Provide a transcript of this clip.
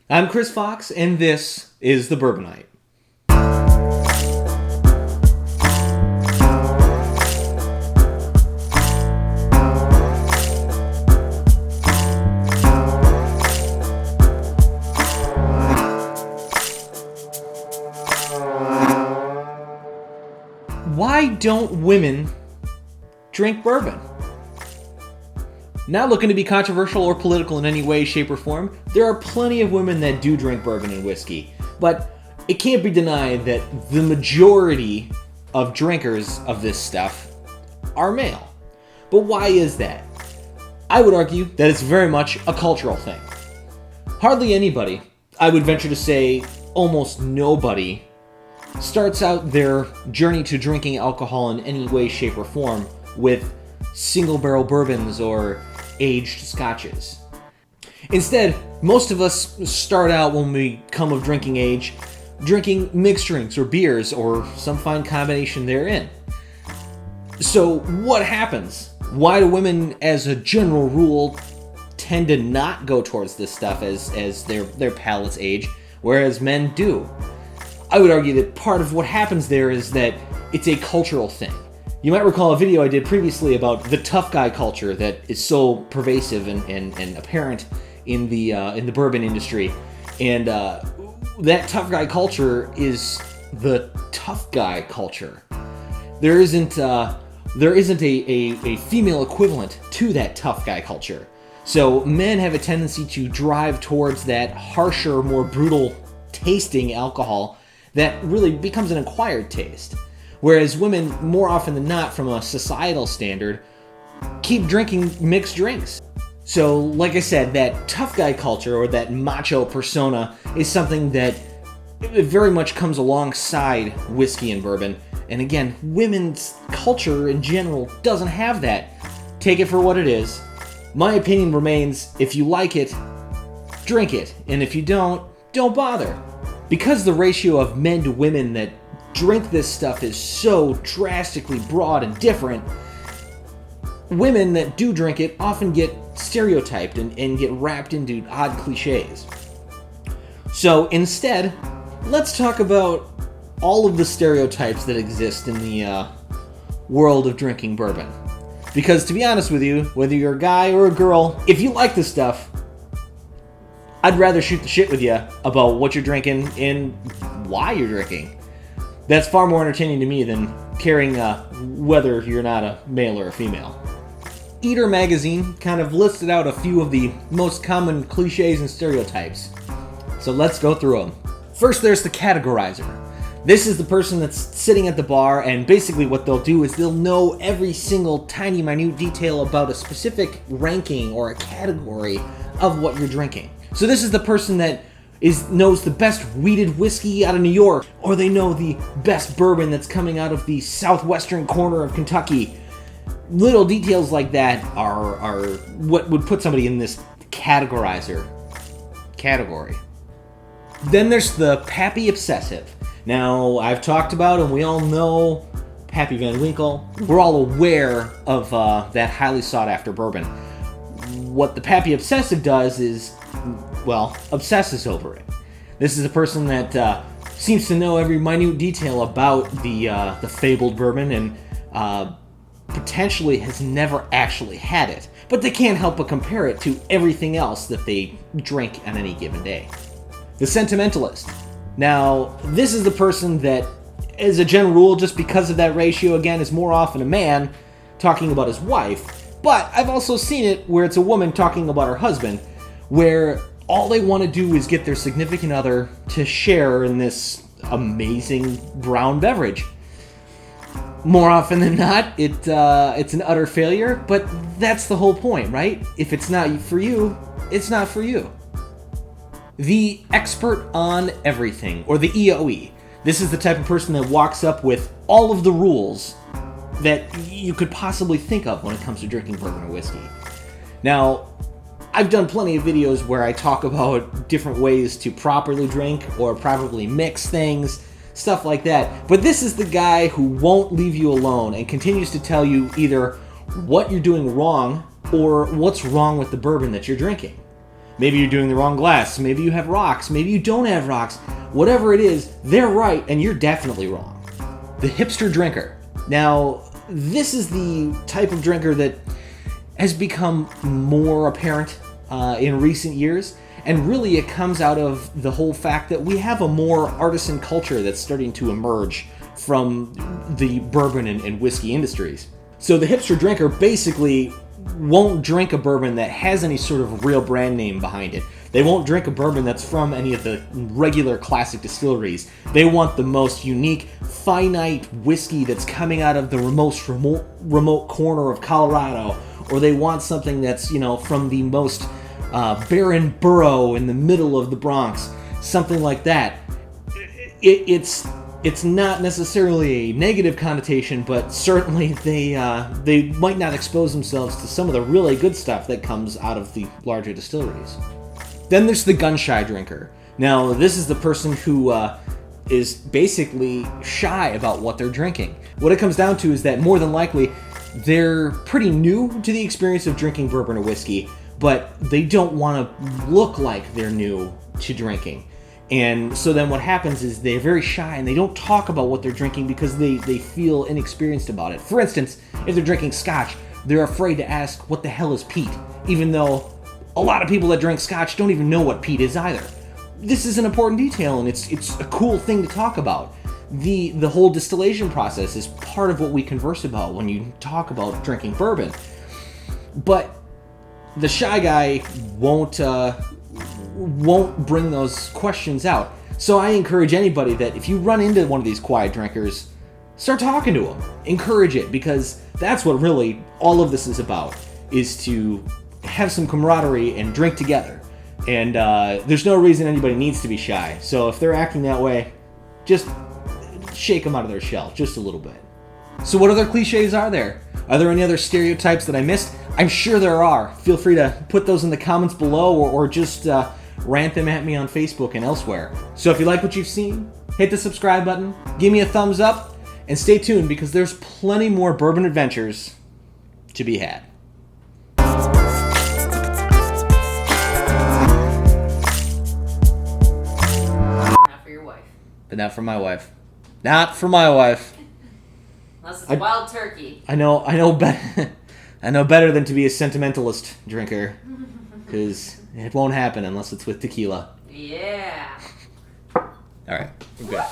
I'm Chris Fox, and this is The Bourbonite. Why don't women drink bourbon? Not looking to be controversial or political in any way, shape, or form, there are plenty of women that do drink bourbon and whiskey, but it can't be denied that the majority of drinkers of this stuff are male. But why is that? I would argue that it's very much a cultural thing. Hardly anybody, I would venture to say almost nobody, starts out their journey to drinking alcohol in any way, shape, or form with single barrel bourbons or aged scotches. Instead, most of us start out when we come of drinking age, drinking mixed drinks or beers or some fine combination therein. So what happens? Why do women, as a general rule, tend to not go towards this stuff as their palates age, whereas men do? I would argue that part of what happens there is that it's a cultural thing. You might recall a video I did previously about the tough guy culture that is so pervasive and apparent in the bourbon industry, and that tough guy culture is the tough guy culture. There isn't a female equivalent to that tough guy culture. So men have a tendency to drive towards that harsher, more brutal tasting alcohol that really becomes an acquired taste. Whereas women, more often than not, from a societal standard, keep drinking mixed drinks. So, like I said, that tough guy culture or that macho persona is something that very much comes alongside whiskey and bourbon. And again, women's culture in general doesn't have that. Take it for what it is. My opinion remains, if you like it, drink it. And if you don't bother. Because the ratio of men to women that drink this stuff is so drastically broad and different, women that do drink it often get stereotyped and get wrapped into odd cliches. So instead, let's talk about all of the stereotypes that exist in the world of drinking bourbon. Because to be honest with you, whether you're a guy or a girl, if you like this stuff, I'd rather shoot the shit with you about what you're drinking and why you're drinking. That's far more entertaining to me than caring whether you're not a male or a female. Eater magazine kind of listed out a few of the most common cliches and stereotypes. So let's go through them. First, there's the categorizer. This is the person that's sitting at the bar, and basically what they'll do is they'll know every single tiny minute detail about a specific ranking or a category of what you're drinking. So this is the person that knows the best wheated whiskey out of New York, or they know the best bourbon that's coming out of the southwestern corner of Kentucky. Little details like that are what would put somebody in this categorizer category. Then there's the Pappy obsessive. Now, I've talked about, and we all know Pappy Van Winkle. We're all aware of that highly sought after bourbon. What the Pappy obsessive does is, well, obsesses over it. This is a person that seems to know every minute detail about the fabled bourbon and potentially has never actually had it, but they can't help but compare it to everything else that they drink on any given day. The sentimentalist. Now, this is the person that, as a general rule, just because of that ratio, again, is more often a man talking about his wife, but I've also seen it where it's a woman talking about her husband, where all they want to do is get their significant other to share in this amazing brown beverage. More often than not, it's an utter failure, but that's the whole point, right? If it's not for you, it's not for you. The expert on everything, or the EOE. This is the type of person that walks up with all of the rules that you could possibly think of when it comes to drinking bourbon or whiskey. Now, I've done plenty of videos where I talk about different ways to properly drink or properly mix things, stuff like that. But this is the guy who won't leave you alone and continues to tell you either what you're doing wrong or what's wrong with the bourbon that you're drinking. Maybe you're doing the wrong glass. Maybe you have rocks. Maybe you don't have rocks. Whatever it is, they're right and you're definitely wrong. The hipster drinker. Now, this is the type of drinker that has become more apparent in recent years. And really it comes out of the whole fact that we have a more artisan culture that's starting to emerge from the bourbon and whiskey industries. So the hipster drinker basically won't drink a bourbon that has any sort of real brand name behind it. They won't drink a bourbon that's from any of the regular classic distilleries. They want the most unique, finite whiskey that's coming out of the most remote corner of Colorado, or they want something that's, from the most barren borough in the middle of the Bronx, something like that. It's not necessarily a negative connotation, but certainly they might not expose themselves to some of the really good stuff that comes out of the larger distilleries. Then there's the gun-shy drinker. Now, this is the person who is basically shy about what they're drinking. What it comes down to is that more than likely, they're pretty new to the experience of drinking bourbon or whiskey, but they don't want to look like they're new to drinking. And so then what happens is they're very shy and they don't talk about what they're drinking because they feel inexperienced about it. For instance, if they're drinking scotch, they're afraid to ask, what the hell is peat? Even though a lot of people that drink scotch don't even know what peat is either. This is an important detail and it's a cool thing to talk about. The whole distillation process is part of what we converse about when you talk about drinking bourbon. But the shy guy won't bring those questions out. So I encourage anybody that if you run into one of these quiet drinkers, start talking to them. Encourage it, because that's what really all of this is about, is to have some camaraderie and drink together. And there's no reason anybody needs to be shy. So if they're acting that way, just shake them out of their shell just a little bit. So what other cliches are there? Are there any other stereotypes that I missed? I'm sure there are. Feel free to put those in the comments below or just rant them at me on Facebook and elsewhere. So if you like what you've seen, hit the subscribe button, give me a thumbs up, and stay tuned because there's plenty more bourbon adventures to be had. Not for your wife. But not for my wife. Not for my wife. Unless it's wild turkey. I know better than to be a sentimentalist drinker, because it won't happen unless it's with tequila. Yeah. All right, we're good.